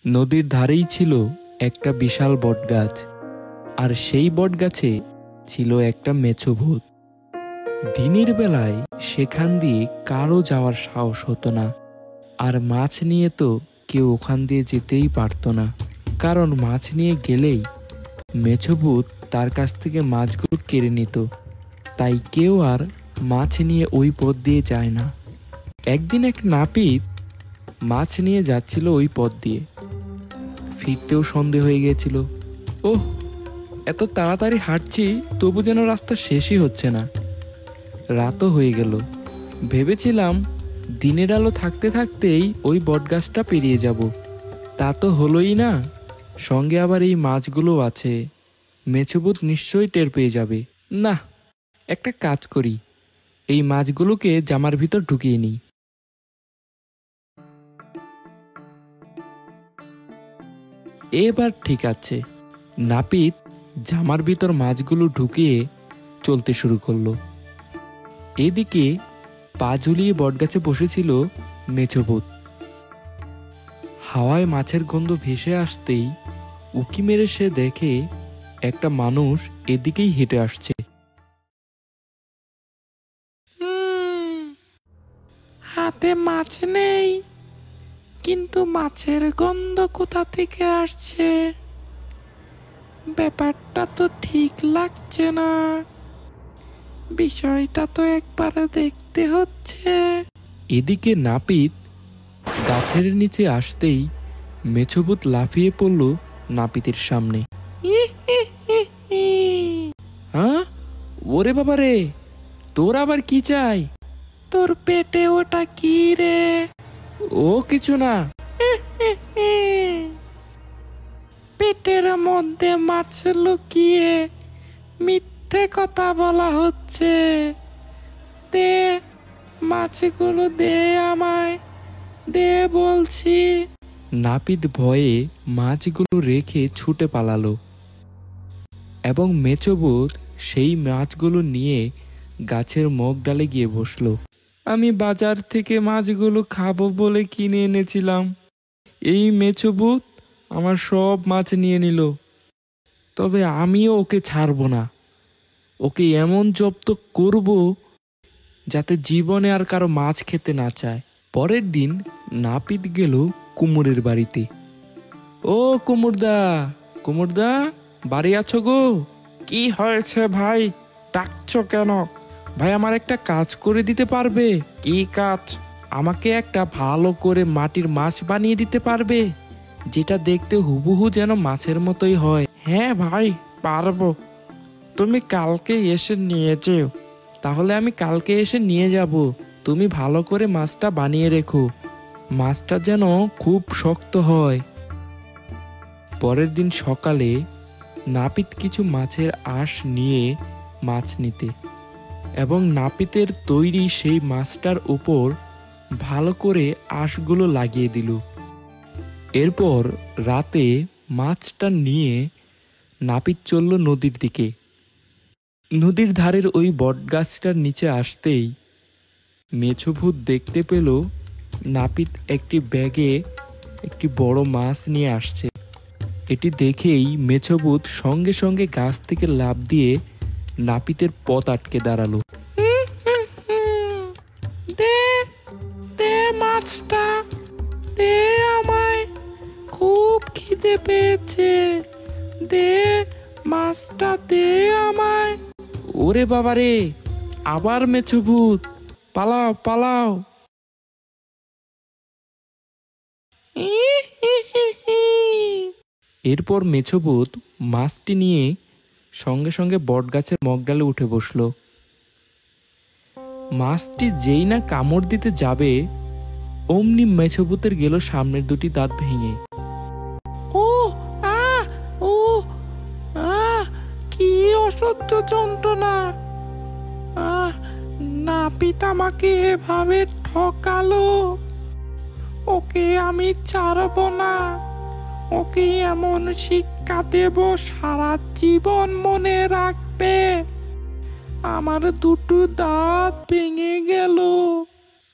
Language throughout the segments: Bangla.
নদীর ধারেই ছিল একটা বিশাল বটগাছ, আর সেই বটগাছে ছিল একটা মেছো ভূত। দিনের বেলায় সেখান দিয়ে কারো যাওয়ার সাহস হতো না, আর মাছ নিয়ে তো কেউ ওখান দিয়ে যেতেই পারতো না, কারণ মাছ নিয়ে গেলেই মেছো ভূত তার কাছ থেকে মাছগুলো কেড়ে নিত। তাই কেউ আর মাছ নিয়ে ওই পথ দিয়ে যায় না। একদিন এক নাপিত মাছ নিয়ে যাচ্ছিল ওই পথ দিয়ে। ফিরতেও সন্ধে হয়ে গিয়েছিল। ওহ, এত তাড়াতাড়ি হাঁটছি, তবু যেন রাস্তা শেষই হচ্ছে না। রাতও হয়ে গেল। ভেবেছিলাম দিনের আলো থাকতে থাকতেই ওই বটগাছটা পেরিয়ে যাব। তা তো হলোই না, সঙ্গে আবার এই মাছগুলো আছে। মেছুবুত নিশ্চয়ই টের পেয়ে যাবে। না, একটা কাজ করি, এই মাছগুলোকে জামার ভিতর ঢুকিয়ে নিই। এবার ঠিক আছে। নাপিত জামার ভিতর মাছগুলো ঢুকিয়ে চলতে শুরু করলো। এদিকে পা ঝুলিয়ে বটগাছে বসেছিল মেছোভূত। হাওয়ায় মাছের গন্ধ ভেসে আসতেই উকি মেরে সে দেখে একটা মানুষ এদিকেই হেঁটে আসছে। হাতে মাছ নেই, কিন্তু মাছের গন্ধ কোথা থেকে আসছে? ব্যাপারটা তো ঠিক লাগছে না। বিষয়টা তো একবার দেখতে হচ্ছে। এদিকে নাপিত গাছের নিচে আসতেই মেছোভূত লাফিয়ে পড়ল নাপিতের সামনে। হ্যাঁ, ওরে বাবা রে, তোর আবার কি চাই? তোর পেটে ওটা কি রে? ও কিছু না। পেটের মধ্যে মাছ লুকিয়ে মিথ্যে কথা বলা হচ্ছে। দে, মাছগুলো দে আমায়, দে বলছি। নাপিত ভয়ে মাছগুলো রেখে ছুটে পালালো, এবং মেছোভূত সেই মাছগুলো নিয়ে গাছের মগ ডালে গিয়ে বসলো। আমি বাজার থেকে মাছগুলো খাবো বলে কিনে এনেছিলাম, এই মেছোভূত আমার সব মাছ নিয়ে নিল। তবে আমিও ওকে ছাড়বো না, ওকে এমন জব্দ করব যাতে জীবনে আর কারো মাছ খেতে না চায়। পরের দিন নাপিত গেল কুমোরের বাড়িতে। ও কুমোরদা, কুমোরদা, বাড়ি আছো গো? কি হয়েছে ভাই, ডাকছো কেন? ভাই, আমার একটা কাজ করে দিতে পারবে? কি কাজ? আমাকে একটা ভালো করে মাটির মাছ বানিয়ে দিতে পারবে, যেটা দেখতে হুবহু যেন মাছের মতোই হয়? হ্যাঁ ভাই, পারবো। তুমি কালকে এসে নিয়ে যেও। তাহলে আমি কালকে এসে নিয়ে যাব। তুমি ভালো করে মাছটা বানিয়ে রেখো, মাছটা যেন খুব শক্ত হয়। পরের দিন সকালে নাপিত কিছু মাছের আঁশ নিয়ে মাছ নিতে, এবং নাপিতের তৈরি সেই মাছটার উপর ভালো করে আঁশগুলো লাগিয়ে দিল। এরপর রাতে মাছটা নিয়ে নাপিত চলল নদীর দিকে। নদীর ধারের ওই বটগাছটার নিচে আসতেই মেছোভূত দেখতে পেল নাপিত একটি ব্যাগে একটি বড় মাছ নিয়ে আসছে। এটি দেখেই মেছোভূত সঙ্গে সঙ্গে গাছ থেকে লাফ দিয়ে নাপিতের পথ আটকে দাঁড়ালো। দে, দে মাছটা, দে আমায়, খুব খিদে পেয়েছে, দে মাছটা, দে আমায়। ওরে বাবা রে, আবার মেছোভূত, পালাও পালাও। এরপর মেছোভূত মাছটি নিয়ে সঙ্গে সঙ্গে বটগাছের মগডালে উঠে বসল। মাছটি যেই না কামড় দিতে যাবে, অমনি মেছোভূতের গেল সামনের দুটি দাঁত ভেঙে। ও আ ও আ কি অসহ্য যন্ত্রণা! নাপিত আমাকে এভাবে ঠকালো, ওকে আমি ছাড়বো না। ওকে এমন শিক্ষা দেব, সারা জীবন মনে রাখবে। আমার দুটো দাঁত ভেঙে গেল।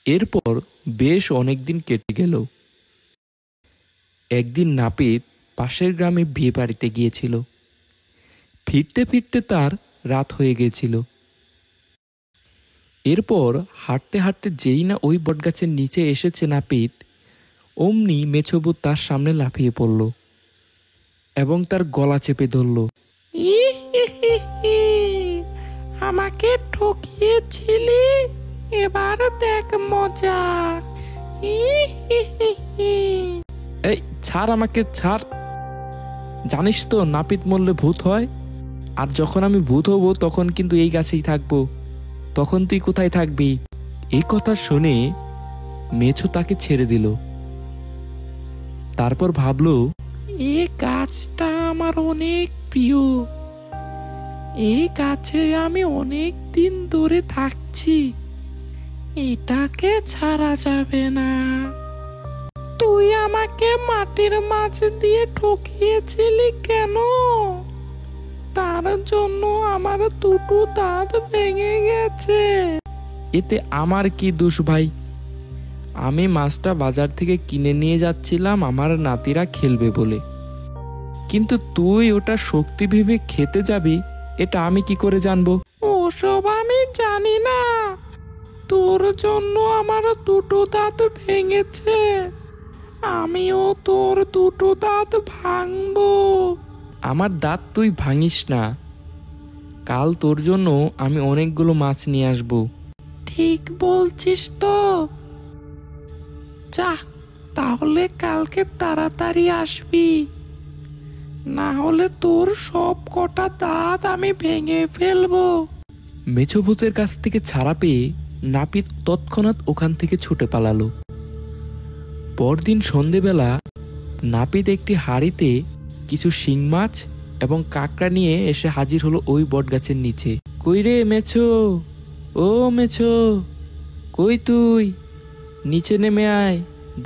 এরপর বেশ অনেকদিন কেটে গেল। একদিন নাপিত পাশের গ্রামে বিয়ে বাড়িতে গিয়েছিল। ফিরতে ফিরতে তার রাত হয়ে গিয়েছিল। এরপর হাঁটতে হাঁটতে যেই না ওই বটগাছের নিচে এসেছে নাপিত, অমনি মেছবু তার সামনে লাফিয়ে পড়ল এবং তার গলা চেপে ধরল। আমাকে ঠকিয়েছিলি, এবার দেখ মজা। এই ছাড়, আমাকে ছাড়। জানিস তো নাপিত মরলে ভূত হয়, আর যখন আমি ভূত হব তখন কিন্তু এই গাছেই থাকবো, তখন তুই কোথায় থাকবি? এই কথা শুনে মেছো তাকে ছেড়ে দিল। তারপর ভাবলো, এই গাছটা আমার অনেক প্রিয়, এই গাছে আমি অনেক দিন ধরে থাকছি, এটাকে ছাড়া যাবে না। তুই আমাকে মাটির মাছ দিয়ে ঠকিয়েছিলি কেন? তার জন্য আমার দুটো দাঁত ভেঙে গেছে। এতে আমার কি দোষ ভাই? আমি মাছটা বাজার থেকে কিনে নিয়ে যাচ্ছিলাম আমার নাতিরা খেলবে বলে, কিন্তু তুই ওটা শক্তি ভেবে খেতে যাবি এটা আমি কি করে জানবো? ওসব আমি জানি না, তোর জন্য আমার দুটো দাঁত ভেঙেছে, আমিও তোর দুটো দাঁত ভাঙবো। আমার দাঁত তুই ভাঙিস না, কাল তোর জন্য আমি অনেকগুলো মাছ নিয়ে আসবো। ঠিক বলছিস তো? যা, তাহলে কালকে তাড়াতাড়ি আসবি, না হলে তোর সব কটা দাঁত আমি ভেঙে ফেলবো। মেছভূতের কাছ থেকে ছাড়া পেয়ে নাপিত তৎক্ষণাৎ ওখান থেকে ছুটে পালালো। পরদিন সন্ধেবেলা নাপিত একটি হাঁড়িতে কিছু শিং মাছ এবং কাঁকড়া নিয়ে এসে হাজির হলো ওই বটগাছের নিচে। কই রে মেছো, ও মেছো, কই তুই? নিচে নেমে আয়,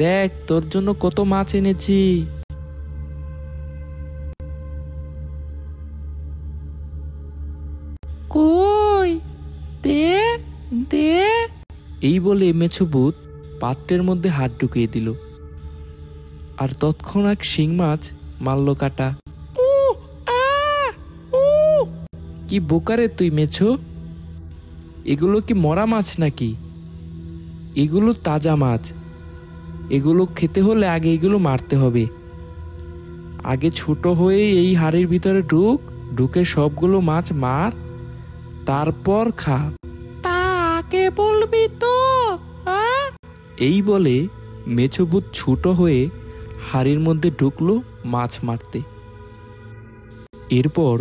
দেখ তোর জন্য কত মাছ এনেছি। কই, দে দে। এই বলে মেছভূত পাত্রের মধ্যে হাত ঢুকিয়ে দিল, আর তৎক্ষণাৎ শিং মাছ মারল কাটা। কি বোকারে তুই মেছো, এগুলো কি মরা মাছ নাকি? এগুলো তাজা মাছ, এগুলো খেতে হলে আগে এগুলো মারতে হবে। আগে ছোট হয়ে এই হাড়ির ভিতরে ঢুকে সবগুলো মাছ মার, তারপর খা। তা আগে বলবি তো। এই বলে মেছভূত ছোট হয়ে হাড়ির মধ্যে ঢুকলো মাছ মারতে। এরপর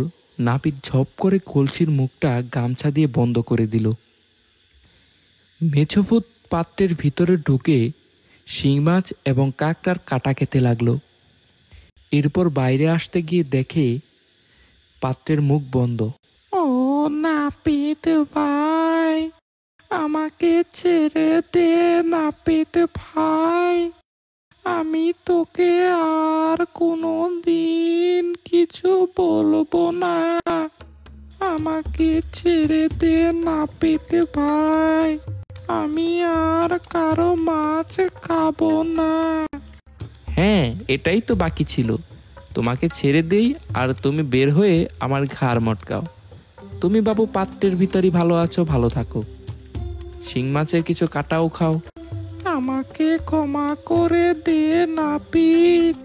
নাপিত ঝপ করে কলসির মুখটা গামছা দিয়ে বন্ধ করে দিল। মেছভূত পাত্রের ভিতরে ঢুকে শিং মাছ এবং কাঁকড়ার কাটা খেতে লাগলো। এরপর বাইরে আসতে গিয়ে দেখে পাত্রের মুখ বন্ধ। ও নাপিত ভাই, আমাকে ছেড়ে দে নাপিত ভাই, আমি তোকে আর কোনো দিন কিছু বলবো না, আমাকে ছেড়ে দে নাপিত ভাই, আমি আর কারো মাছ খাবো না। হ্যাঁ, এটাই তো বাকি ছিল, তোমাকে ছেড়ে দেই আর তুমি বের হয়ে আমার ঘাড় মটকাও। তুমি বাবু পাত্রের ভিতরই ভালো আছো, ভালো থাকো, শিং মাছের কিছু কাটাও খাও। আমাকে ক্ষমা করে দে নাপিত,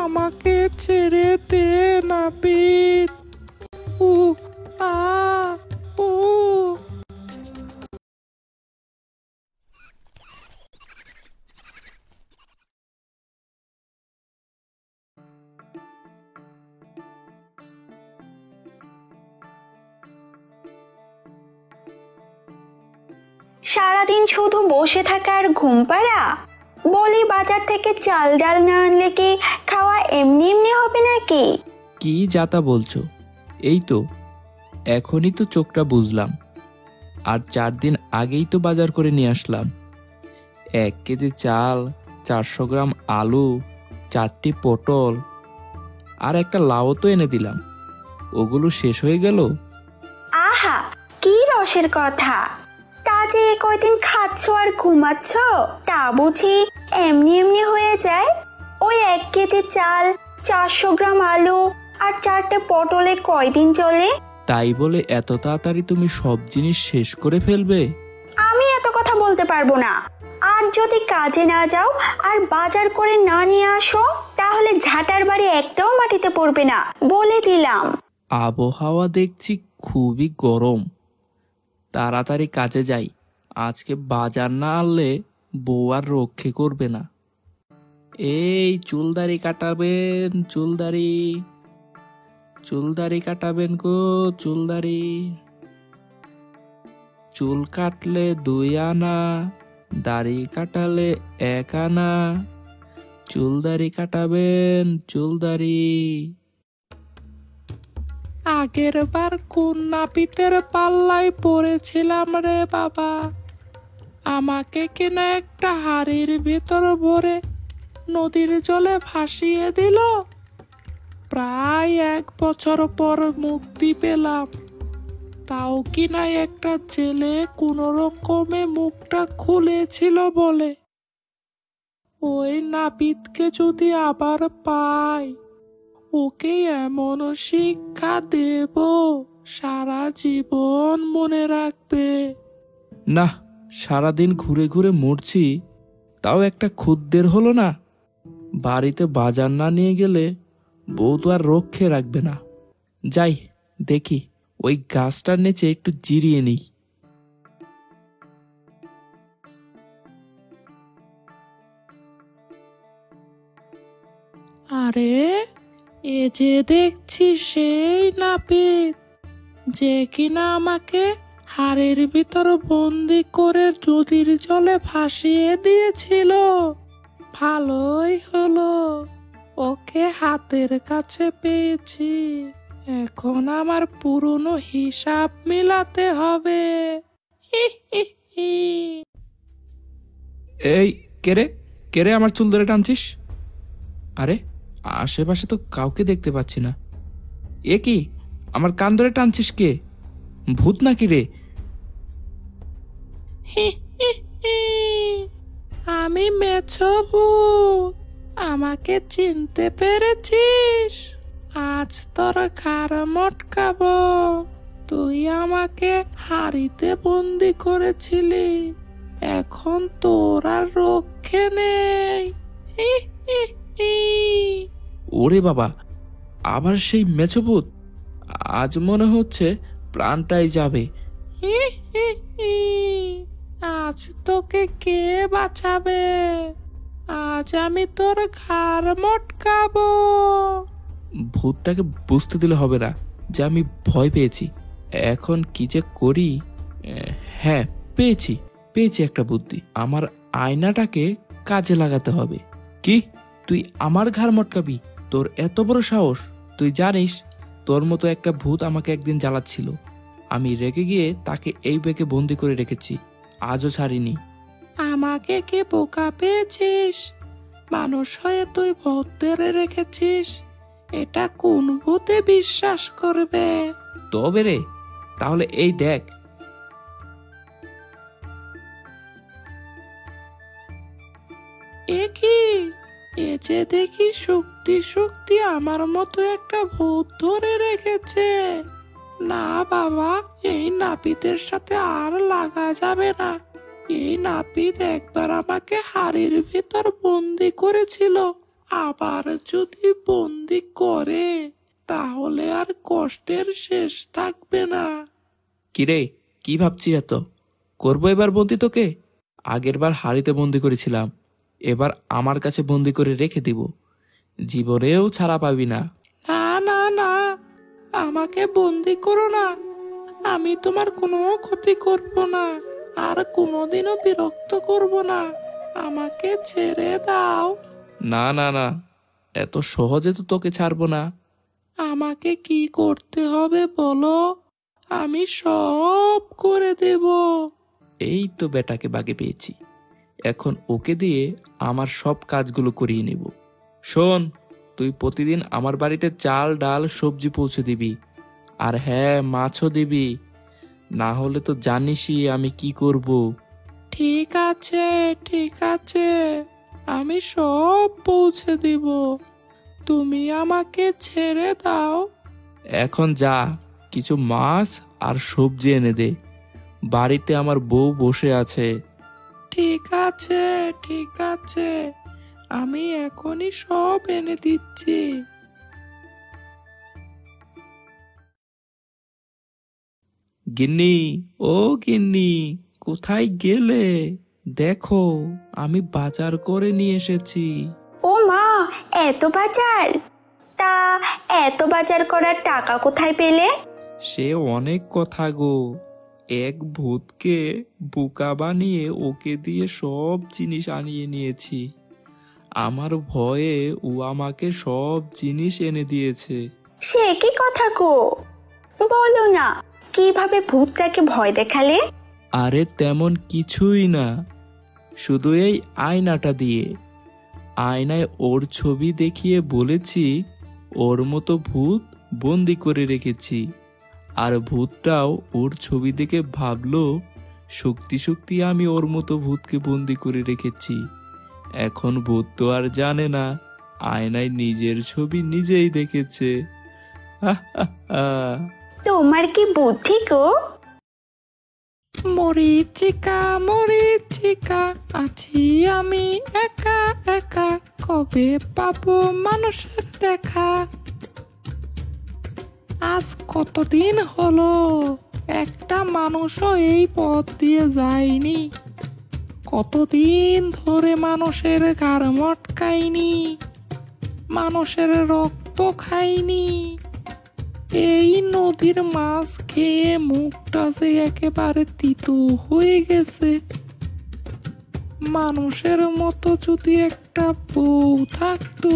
আমাকে ছেড়ে দে নাপিত। উ আ উ। সারাদিন শুধু বসে থাকা আর ঘুম পাড়া? বলি বাজার থেকে চাল ডাল না আনলে কি খাওয়া এমনি এমনি হবে নাকি? কি যাতা বলছো? এই তো এখনই তো চোখটা বুঝলাম, আর 4 দিন আগেই তো বাজার করে নিয়ে আসলাম। 1 কেজি চাল, 400 গ্রাম আলু, 4টি পটল আর একটা লাউ তো এনে দিলাম, ওগুলো শেষ হয়ে গেল। আহা, কি রসের কথা! তা যে কয়দিন খাচ্ছ আর ঘুমাচ্ছ, তা বুঝি এমনি এমনি হয়ে যায়? ওই 1 কেজি চাল, 400 গ্রাম আলু আর 4টে পটলে কয়দিন চলে? তাই বলে এত তাড়াতাড়ি তুমি সব জিনিস শেষ করে ফেলবে? আমি এত কথা বলতে পারবো না। আজ যদি কাজে না যাও আর বাজার করে না নিয়ে আসো, তাহলে ঝাঁটার বাড়ি একটাও মাটিতে পড়বে না, বলে দিলাম। আবহাওয়া দেখছি খুবই গরম, তাড়াতাড়ি কাজে যাই। আজকে বাজার না আনলে বউ আর রক্ষে করবে না। এই চুলদাড়ি কাটাবেন, চুলদাড়ি কাটাবেন গো, চুলদাড়ি। চুল কাটলে 2 আনা, দাড়ি কাটালে 1 আনা। চুলদাড়ি কাটাবেন, চুলদাড়ি। আগের বার কোন নাপিতের পাল্লায় পড়েছিলাম রে বাবা? আমাকে কিনা একটা হাড়ির ভেতর ভরে নদীর জলে ভাসিয়ে দিল। প্রায় 1 বছর পর মুক্তি পেলাম, তাও কিনা একটা ছেলে কোনো রকমে মুখটা খুলেছিল বলে। ওই নাপিতকে যদি আবার পাই, ওকে এমন শিক্ষা দেব সারা জীবন মনে রাখবে। না, সারাদিন ঘুরে ঘুরে মরছি, তাও একটা খুদ্দের হলো না। বাড়িতে বাজার না নিয়ে গেলে বউ তো আর রক্ষে রাখবে না। যাই দেখি, ওই গাছটার নিচে একটু জিরিয়ে নিই। আরে, এ যে দেখছি সেই নাপিত, যে কিনা আমাকে হাড়ের ভিতর বন্দি করে নদীর জলে ভাসিয়ে দিয়েছিল। ভালোই হলো, ওকে হাতের কাছে পেয়েছি। এখন আমার পুরনো হিসাব মিলাতে হবে। হি হি হি। এই কেরে কেরে আমার চুল ধরে টানছিস? আরে, আশেপাশে তো কাউকে দেখতে পাচ্ছি না। এ কি, আমার কান ধরে টানছিস কে? ভূত নাকি রে? হি হি হি। আমি মেছো ভূত, আমাকে চিনতে পেরেছিস? আজ তোর ঘাড় মটকাবো। তুই আমাকে হাড়িতে বন্দি করেছিলি, এখন তোর আর রক্ষে নেই। হি হি হি। ওরে বাবা, আবার সেই মেছভূত! আজ মনে হচ্ছে প্রাণটাই যাবে। হি হি হি। আজ তোকে কে বাঁচাবে? আজ আমি তোর ঘাড় মটকাবো। ভূতটাকে বুঝতে দিলে হবে না যে আমি ভয় পেয়েছি। এখন কি যে করি? হ্যাঁ, পেয়েছি একটা বুদ্ধি। আমার আয়নাটাকে কাজে লাগাতে হবে। কি, তুই আমার ঘাড় মটকাবি? তোর এত বড় সাহস! তুই জানিস, তোর মতো একটা ভূত আমাকে একদিন জ্বালাচ্ছিল। আমি রেগে গিয়ে তাকে এই বেগে বন্দি করে রেখেছি, আজও ছাড়িনি। আমাকে কি বোকা পেয়েছিস? মানুষ হয়ে তুই ভূত ধরে রেখেছিস? এটা কোন ভূতে বিশ্বাস করবে? তবে রে, তাহলে এই দেখ। এ কি, এ যে দেখি শক্তি আমার মতো একটা ভূত ধরে রেখেছে। না বাবা, এই নাপিতের সাথে আর লাগা যাবে না। এই নাপিত একবার আমাকে হাড়ির ভিতর বন্দি করেছিল, আবার যদি বন্দি করে তাহলে আর কষ্টের শেষ থাকবে না। কিরে, কি ভাবছিস এত? করবো এবার বন্দি তোকে? আগের বার হাড়িতে বন্দি করেছিলাম, এবার আমার কাছে বন্দি করে রেখে দিব। জীবনেও ছাড়া পাবি না। না না না, আমাকে বন্দি করো না। আমি তোমার কোনো ক্ষতি করব না, আর কোনোদিনও বিরক্ত করব না। আমাকে ছেড়ে দাও। না না না, এত সহজে তো তোকে ছাড়বো না। আমাকে কি করতে হবে বলো, আমি সব করে দেব। এই তো বেটাকে বাগে পেয়েছি, এখন ওকে দিয়ে আমার সব কাজগুলো করিয়ে নেব। শোন, তুই প্রতিদিন আমার বাড়িতে চাল, ডাল, সবজি পৌঁছে দিবি। আর হ্যাঁ, মাছও দিবি, না হলে তো জানিসই আমি কি করব। ঠিক আছে ঠিক আছে। আমি সব পৌঁছে দিব, তুমি আমাকে ছেড়ে দাও। এখন যা, কিছু মাছ আর সবজি এনে দে, বাড়িতে আমার বউ বসে আছে। ঠিক আছে, ঠিক আছে, আমি এখনই সব এনে দিচ্ছি। গিন্নি, ও গিন্নি, কোথায় গেলে? দেখো, আমি বাজার করে নিয়ে এসেছি। ও মা, এত বাজার! তা এত বাজার করার টাকা কোথায় পেলে? সে অনেক কথা গো, এক ভূতকে বোকা বানিয়ে ওকে দিয়ে সব জিনিস আনিয়ে নিয়েছি। আমার ভয়ে ও আমাকে সব জিনিস এনে দিয়েছে। সে কি কথা গো, বলো না, কিভাবে ভূতটাকে ভয় দেখালে? আরে তেমন কিছুই না, শুধু এই আয়নাটা দিয়ে, আয়নায় ওর ছবি দেখিয়ে বলেছি ওর মতো ভূত বন্দি করে রেখেছি। আর ভূতটাও ওর ছবি দেখে ভাবলো শক্তি শক্তি আমি ওর মতো ভূতকে বন্দি করে রেখেছি। এখন ভূত তো আর জানে না, আয়নায় নিজের ছবি নিজেই দেখেছে। তোমার কি বুদ্ধি গো! মরিচিকা মরিচিকা, আছি আমি একা একা, কবে পাবো মানুষের দেখা। আজ কতদিন হলো একটা মানুষও এই পথ দিয়ে যায়নি, কতদিন ধরে মানুষের ঘাড় মটকাইনি, মানুষের রক্ত খাইনি। এই নদীর মাছ খেয়ে মুখটা যে একেবারে তিতো হয়ে গেছে। মানুষের মতো যদি একটা বউ থাকতো,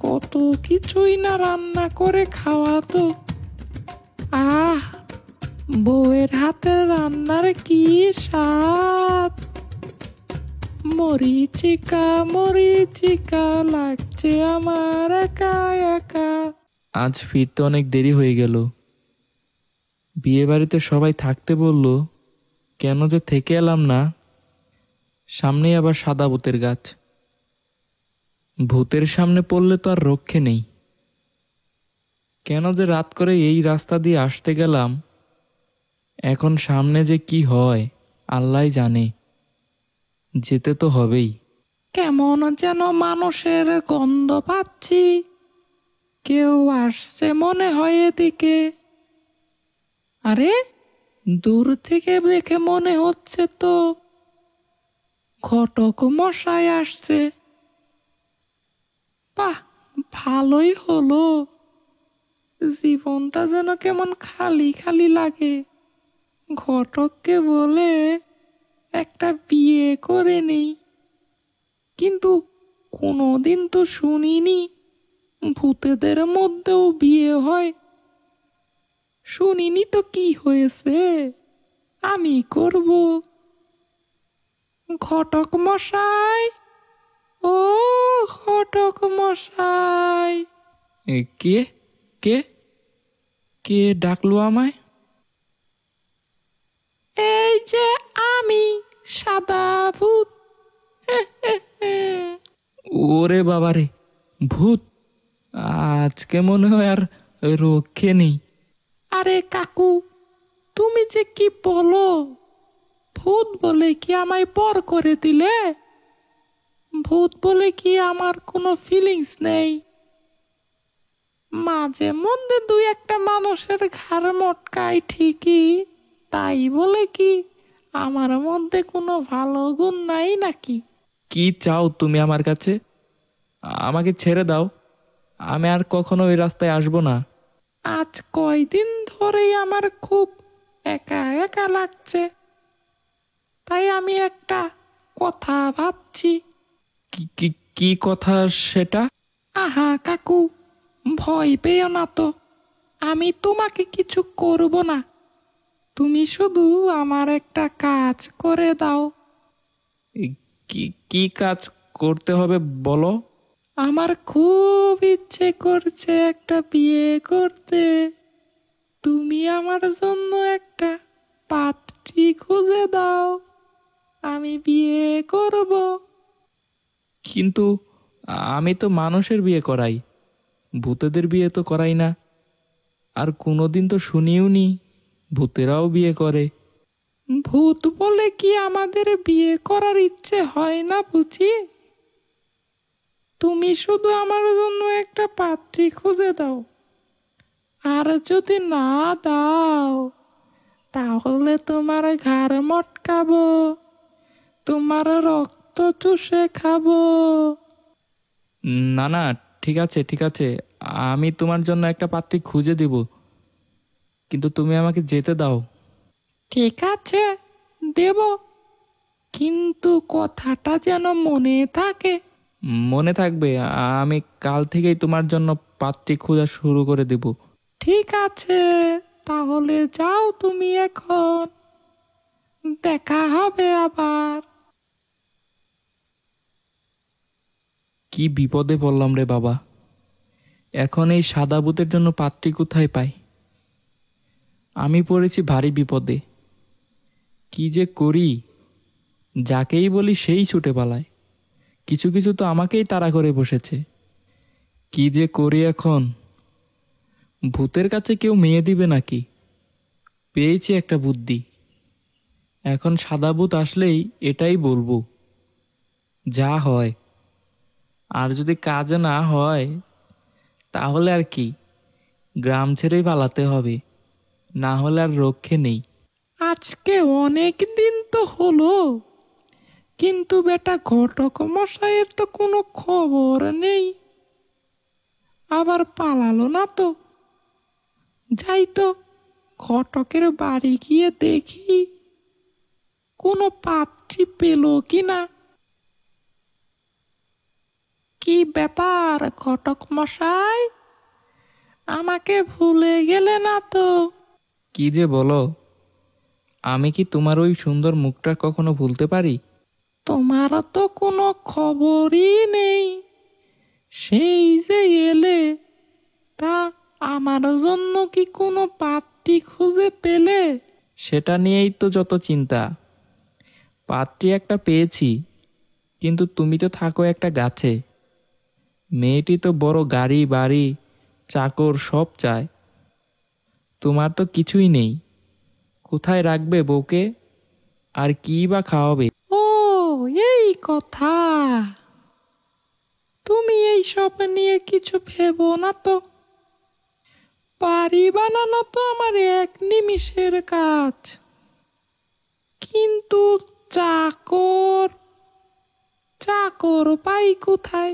কত কিছুই না রান্না করে খাওয়াতো। আহ, বউয়ের হাতের রান্নার কি স্বাদ! মরিচিকা মরিচিকা, লাগছে আমার একা একা। আজ ফিরতে অনেক দেরি হয়ে গেল। বিয়ে বাড়িতে সবাই থাকতে বলল, কেন যে থেকে এলাম না। সামনেই আবার সাদা ভূতের গাছ, ভূতের সামনে পড়লে তো আর রক্ষে নেই। কেন যে রাত করে এই রাস্তা দিয়ে আসতে গেলাম, এখন সামনে যে কি হয় আল্লাহই জানে। যেতে তো হবেই। কেমন যেন মানুষের গন্ধ পাচ্ছি, কেউ আসছে মনে হয় এদিকে। আরে, দূর থেকে দেখে মনে হচ্ছে তো ঘটক মশাই আসছে। বাহ, ভালোই হলো, জীবনটা যেন কেমন খালি খালি লাগে। ঘটককে বলে একটা বিয়ে করে নেই, কিন্তু কোনোদিন তো শুনিনি ভূতেদের মধ্যেও বিয়ে হয়। শুনিনি তো কি হয়েছে, আমি করব। ঘটক মশাই, ও ঘটক মশাই। কে কে কে ডাকলো আমায়? এই যে আমি, সাদা ভূত। ওরে বাবারে, ভূত! আজকে মনে হয় আর রক্ষে নেই। আরে কাকু, তুমি যে কি বলো, ভূত বলে কি আমায় পর করে দিলে? ভূত বলে কি আমার কোনো ফিলিংস নেই? মাঝে মধ্যে দুই একটা মানুষের ঘাড় মটকাই ঠিকই, তাই বলে কি আমার মধ্যে কোনো ভালো গুণ নাই নাকি? কি চাও তুমি আমার কাছে? আমাকে ছেড়ে দাও, আমি আর কখনো ওই রাস্তায় আসবো না। আজ কয়দিন ধরেই আমার খুব একা একা লাগছে, তাই আমি একটা কথা ভাবছি। কি কি কি কথা সেটা? আহা কাকু, ভয় পেও না তো, আমি তোমাকে কিছু করব না, তুমি শুধু আমার একটা কাজ করে দাও। কি কি কাজ করতে হবে বলো? আমার খুব ইচ্ছে করছে একটা বিয়ে করতে, তুমি আমার জন্য একটা পাত্রী খুঁজে দাও, আমি বিয়ে করব। কিন্তু আমি তো মানুষের বিয়ে করাই, ভূতেদের বিয়ে তো করাই না। আর কোনোদিন তো শুনিও নি ভূতেরাও বিয়ে করে। ভূত বলে কি আমাদের বিয়ে করার ইচ্ছে হয় না বুঝি? তুমি শুধু আমার জন্য একটা পাত্রী খুঁজে দাও, আর যদি না দাও তাহলে তোমার ঘাড় মটকাবো, তোমার রক্ত চুষে খাবো। না না, ঠিক আছে ঠিক আছে, আমি তোমার জন্য একটা পাত্রী খুঁজে দিব, কিন্তু তুমি আমাকে যেতে দাও। ঠিক আছে, দেব, কিন্তু কথাটা যেন মনে থাকে। মনে থাকবে, আমি কাল থেকেই তোমার জন্য পাত্রী খোঁজা শুরু করে দেব। ঠিক আছে, তাহলে যাও তুমি এখন, দেখা হবে আবার। কি বিপদে পড়লাম রে বাবা, এখন এই সাদা ভূতের জন্য পাত্রী কোথায় পাই? আমি পড়েছি ভারী বিপদে। কি যে করি, যাকেই বলি সেই ছুটে পালায়, কিছু কিছু তো আমাকেই তাড়া করে বসেছে। কি যে করি এখন? ভূতের কাছে কেউ মেয়ে দিবে নাকি? পেয়েছি একটা বুদ্ধি, এখন সাদা ভূত আসলেই এটাই বলবো, যা হয়। আর যদি কাজে না হয় তাহলে আর কি, গ্রাম ছেড়েই পালাতে হবে, না হলে আর রক্ষে নেই। আজকে অনেক দিন তো হলো, কিন্তু বেটা ঘটক মশাইয়ের তো কোনো খবর নেই, আবার পালালো না তো। যাই তো, ঘটকের বাড়ি গিয়ে দেখি কোনো পাত্রী পেল কিনা। কি ব্যাপার ঘটক মশাই, আমাকে ভুলে গেলে না তো? কি যে বলো, আমি কি তোমার ওই সুন্দর মুখটা কখনো ভুলতে পারি? তোমার তো কোনো খবরই নেই, সেই যে এলে, তা আমার জন্য কি কোনো পাত্রী খুঁজে পেলে? সেটা নিয়েই তো যত চিন্তা। পাত্রী একটা পেয়েছি, কিন্তু তুমি তো থাকো একটা গাছে। মেয়েটি তো বড় গাড়ি বাড়ি চাকর সব চায়, তোমার তো কিছুই নেই। কোথায় রাখবে বউকে, আর কি বা খাওয়াবে? ও, এই কথা। তুমি এই সব নিয়ে কিছু ভেবো না তো। বাড়ি বানানো তো আমার এক নিমিষের কাজ, কিন্তু চাকর, চাকর পাই কোথায়?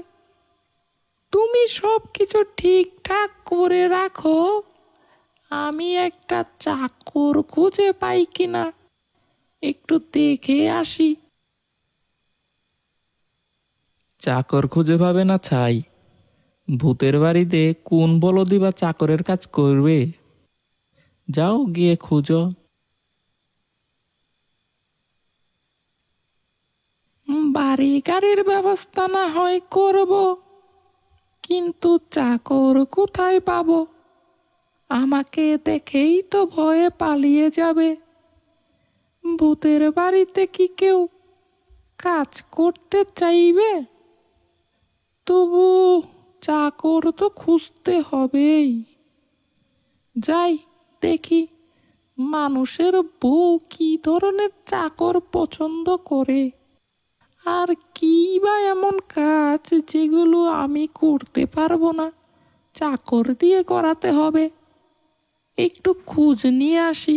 তুমি সব কিছু ঠিকঠাক করে রাখো, আমি একটা চাকর খুঁজে পাই কিনা একটু দেখে আসি। চাকর খুঁজে পাবে না ছাই, ভূতের বাড়িতে কোন বলদি বা চাকরের কাজ করবে? যাও গিয়ে খুঁজো। বাড়ি গাড়ির ব্যবস্থা না হয় করব, কিন্তু চাকর কোথায় পাবো? আমাকে দেখেই তো ভয়ে পালিয়ে যাবে। ভূতের বাড়িতে কি কেউ কাজ করতে চাইবে? তবু চাকর তো খুঁজতে হবেই। যাই দেখি, মানুষের বউ কি ধরনের চাকর পছন্দ করে, আর কি বা এমন কাজ যেগুলো আমি করতে পারবো না, চাকর দিয়ে করাতে হবে। একটু খোঁজ নিয়ে আসি।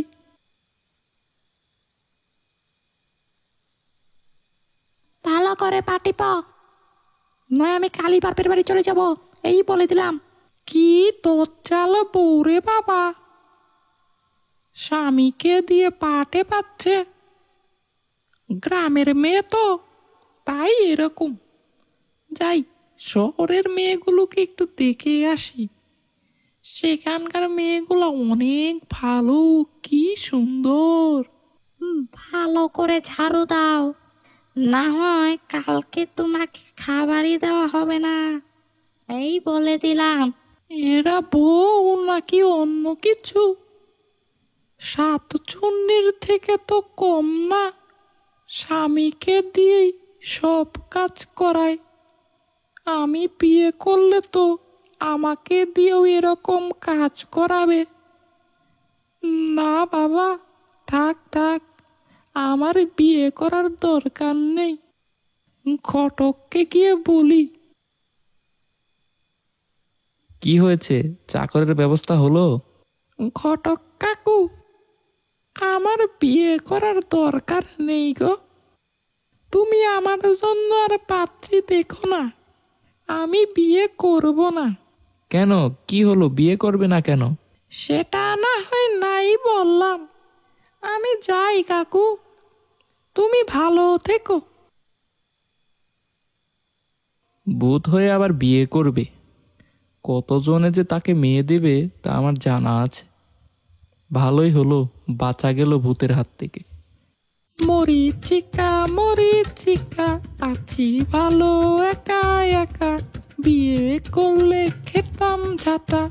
ভালো করে পা টিপো, নয় আমি কালী বাপের বাড়ি চলে যাব, এই বলে দিলাম। কি তোর চাল বউরে বাবা, স্বামীকে দিয়ে পাটে পাচ্ছে। গ্রামের মেয়ে তো, তাই এরকম। যাই, শহরের মেয়েগুলোকে একটু দেখে আসি। সেখানকার মেয়েগুলো অনেক ভালো, কি সুন্দর। ভালো করে ঝাড়ু দাও, না হয় কালকে তোমাকে খাবারই দেওয়া হবে না, এই বলে দিলাম। এরা বউ নাকি অন্য কিছু? সাতচুন্নির থেকে তো কম না, স্বামীকে দিয়েই সব কাজ করায়। আমি বিয়ে করলে তো আমাকে দিয়েও এরকম কাজ করাবে। না বাবা, থাক থাক, আমার বিয়ে করার দরকার নেই। ঘটককে গিয়ে বলি। কি হয়েছে, চাকরের ব্যবস্থা হলো? ঘটক কাকু, আমার বিয়ে করার দরকার নেই গো। তুমি আমার জন্য আর পাত্রী দেখো না, আমি বিয়ে করব না। কেন, কি হলো, বিয়ে করবে না কেন? সেটা না হয় নাই বললাম। আমি যাই কাকু, তুমি ভালো থেকো। ভূত হয়ে আবার বিয়ে করবে? কতজনে যে তাকে মেয়ে দেবে তা আমার জানা আছে। ভালোই হলো বাঁচা গেল ভূতের হাত থেকে। মরিচিকা মরিচিকা, আছি ভালো একা একা, বিয়ে করলে খেতাম ঝাঁটা।